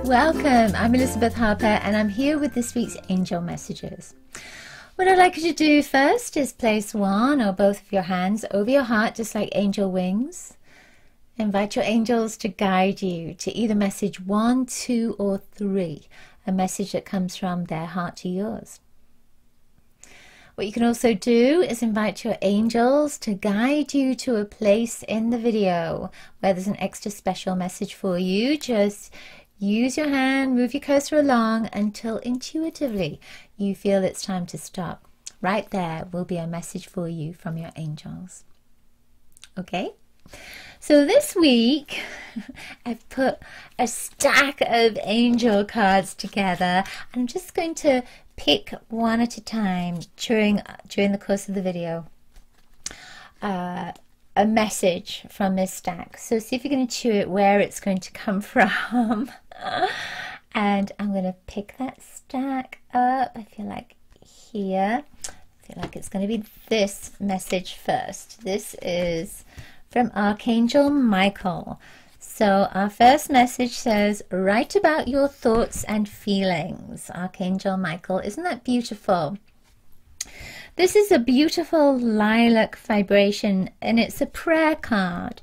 Welcome, I'm Elizabeth Harper and I'm here with this week's angel messages. What I'd like you to do first is place one or both of your hands over your heart, just like angel wings. Invite your angels to guide you to either message 1, 2 or 3, a message that comes from their heart to yours. What you can also do is invite your angels to guide you to a place in the video where there's an extra special message for you. Just use your hand, move your cursor along until intuitively you feel it's time to stop. Right there will be a message for you from your angels. Okay? So this week I've put a stack of angel cards together and I'm just going to pick one at a time during the course of the video. A message from this stack. So see if you can intuit where it's going to come from. And I'm going to pick that stack up. I feel like here. I feel like it's going to be this message first. This is from Archangel Michael. So our first message says, write about your thoughts and feelings. Archangel Michael, isn't that beautiful? This is a beautiful lilac vibration and it's a prayer card.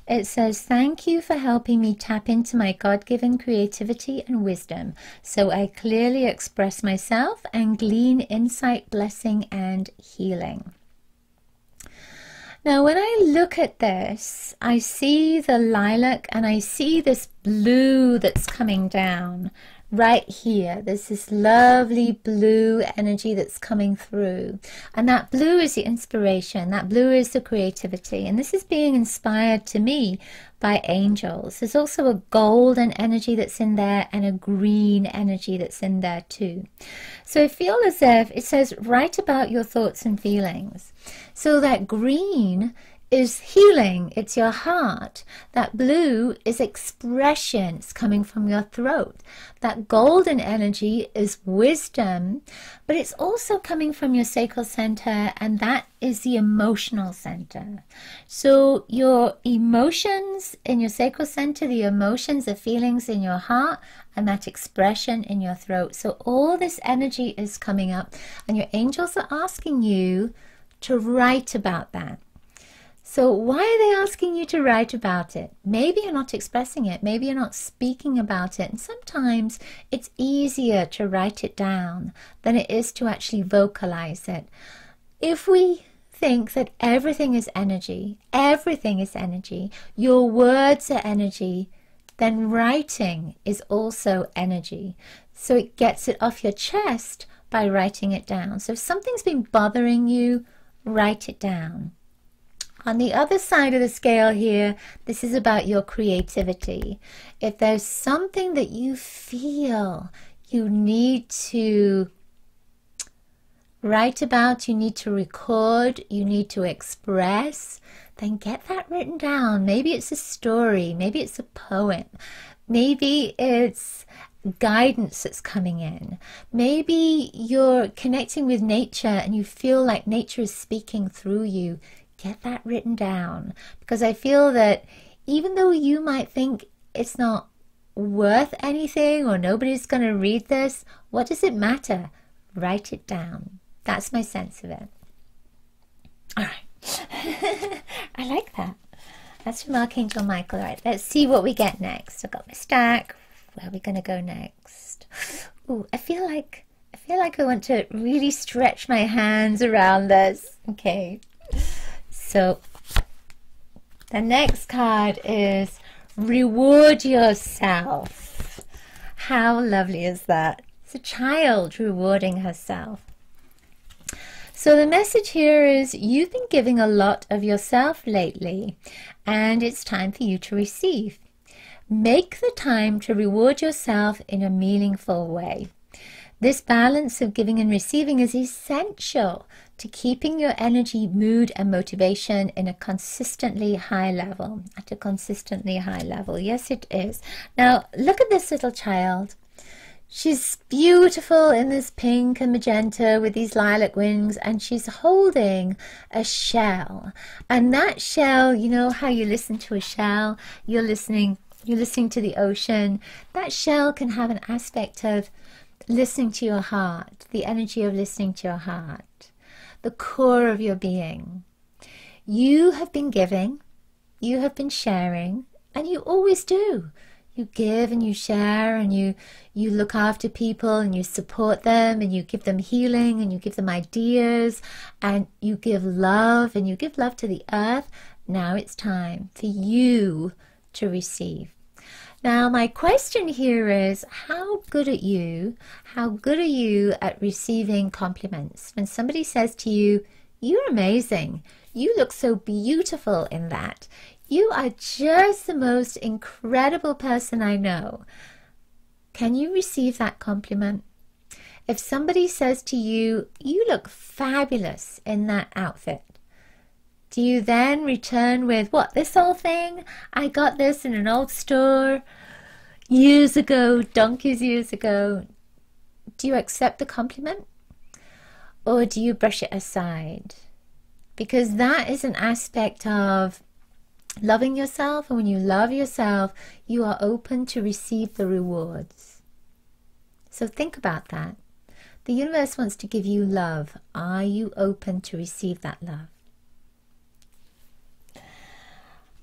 It says, thank you for helping me tap into my God-given creativity and wisdom so I clearly express myself and glean insight, blessing, and healing. Now, when I look at this, I see the lilac and I see this blue that's coming down right here. There's this lovely blue energy that's coming through. And that blue is the inspiration. That blue is the creativity. And this is being inspired to me by angels. There's also a golden energy that's in there and a green energy that's in there too. So I feel as if it says, write about your thoughts and feelings. So that green is healing, it's your heart. That blue is expression, it's coming from your throat. That golden energy is wisdom, but it's also coming from your sacral center, and that is the emotional center. So your emotions in your sacral center, the emotions, the feelings in your heart, and that expression in your throat. So all this energy is coming up, and your angels are asking you to write about that. So why are they asking you to write about it? Maybe you're not expressing it. Maybe you're not speaking about it. And sometimes it's easier to write it down than it is to actually vocalize it. If we think that everything is energy, your words are energy, then writing is also energy. So it gets it off your chest by writing it down. So if something's been bothering you, write it down. On the other side of the scale here, this is about your creativity. If there's something that you feel you need to write about, you need to record, you need to express, then get that written down. Maybe it's a story, maybe it's a poem, maybe it's guidance that's coming in. Maybe you're connecting with nature and you feel like nature is speaking through you. Get that written down, because I feel that even though you might think it's not worth anything or nobody's going to read this, what does it matter? Write it down. That's my sense of it. All right. I like that. That's from Archangel Michael. All right, let's see what we get next. I've got my stack. Where are we going to go next? Ooh, I feel like I want to really stretch my hands around this. Okay. So the next card is reward yourself. How lovely is that? It's a child rewarding herself. So the message here is you've been giving a lot of yourself lately and it's time for you to receive. Make the time to reward yourself in a meaningful way. This balance of giving and receiving is essential to keeping your energy, mood, and motivation in a consistently high level. At a consistently high level. Yes, it is. Now, look at this little child. She's beautiful in this pink and magenta with these lilac wings, and she's holding a shell. And that shell, you know how you listen to a shell? You're listening you're listening to the ocean, that shell can have an aspect of listening to your heart, the energy of listening to your heart, the core of your being. You have been giving, you have been sharing, and you always do. You give and you share, and you look after people, and you support them, and you give them healing, and you give them ideas, and you give love, and you give love to the earth. Now it's time for you to receive. Now my question here is, how good are you at receiving compliments? When somebody says to you, "You're amazing, you look so beautiful in that, you are just the most incredible person I know," can you receive that compliment? If somebody says to you, "You look fabulous in that outfit," do you then return with, "What, this whole thing? I got this in an old store years ago, donkeys years ago." Do you accept the compliment? Or do you brush it aside? Because that is an aspect of loving yourself, and when you love yourself, you are open to receive the rewards. So think about that. The universe wants to give you love. Are you open to receive that love?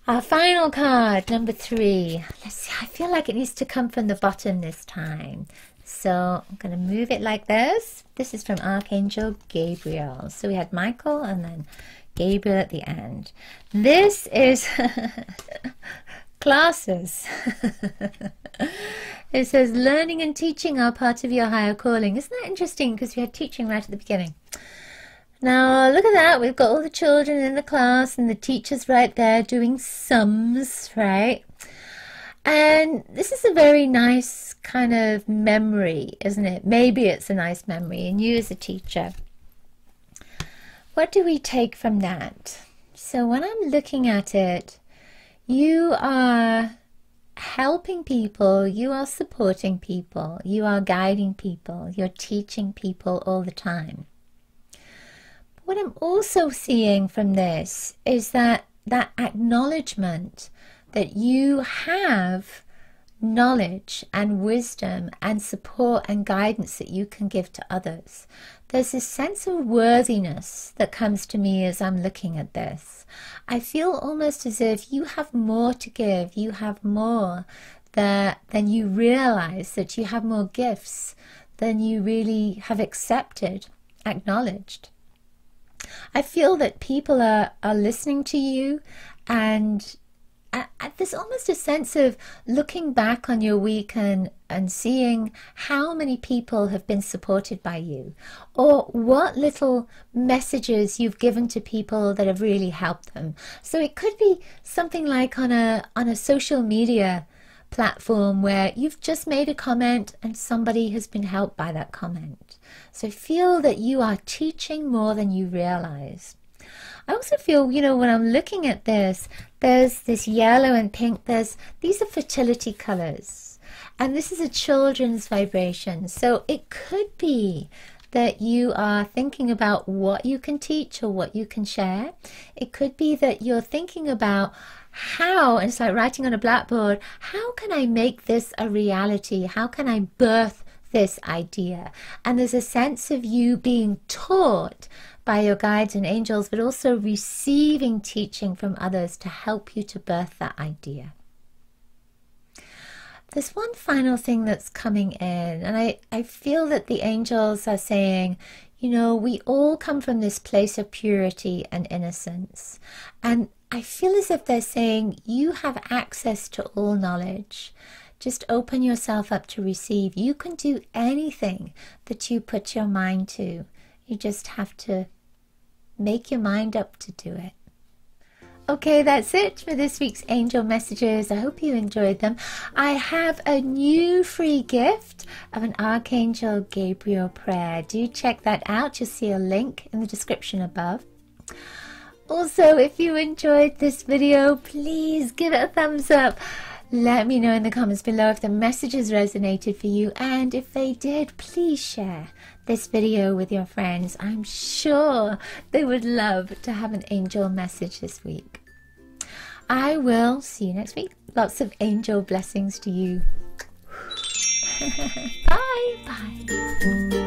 Our final card, number 3. Let's see, I feel like it needs to come from the bottom this time. So I'm going to move it like this. This is from Archangel Gabriel. So we had Michael and then Gabriel at the end. This is classes. It says, learning and teaching are part of your higher calling. Isn't that interesting? Because we had teaching right at the beginning. Now look at that, we've got all the children in the class and the teacher's right there doing sums, right? And this is a very nice kind of memory, isn't it? Maybe it's a nice memory, and you as a teacher, what do we take from that? So when I'm looking at it, you are helping people, you are supporting people, you are guiding people, you're teaching people all the time. What I'm also seeing from this is that acknowledgement that you have knowledge and wisdom and support and guidance that you can give to others. There's this sense of worthiness that comes to me as I'm looking at this. I feel almost as if you have more to give, you have more than you realize, that you have more gifts than you really have accepted, acknowledged. I feel that people are listening to you, and there's almost a sense of looking back on your week and seeing how many people have been supported by you, or what little messages you've given to people that have really helped them. So it could be something like on a social media platform where you've just made a comment and somebody has been helped by that comment. So feel that you are teaching more than you realize. I also feel, when I'm looking at this, there's this yellow and pink, these are fertility colors, and this is a children's vibration. So it could be that you are thinking about what you can teach or what you can share. It could be that you're thinking about how, and it's like writing on a blackboard, how can I make this a reality? How can I birth this idea? And there's a sense of you being taught by your guides and angels, but also receiving teaching from others to help you to birth that idea. There's one final thing that's coming in, and I feel that the angels are saying, we all come from this place of purity and innocence. And I feel as if they're saying, you have access to all knowledge. Just open yourself up to receive. You can do anything that you put your mind to. You just have to make your mind up to do it. Okay, that's it for this week's angel messages. I hope you enjoyed them. I have a new free gift of an Archangel Gabriel prayer. Do check that out. You'll see a link in the description above. Also, if you enjoyed this video, please give it a thumbs up. Let me know in the comments below if the messages resonated for you, and if they did, please share this video with your friends. I'm sure they would love to have an angel message this week. I will see you next week. Lots of angel blessings to you. Bye. Bye.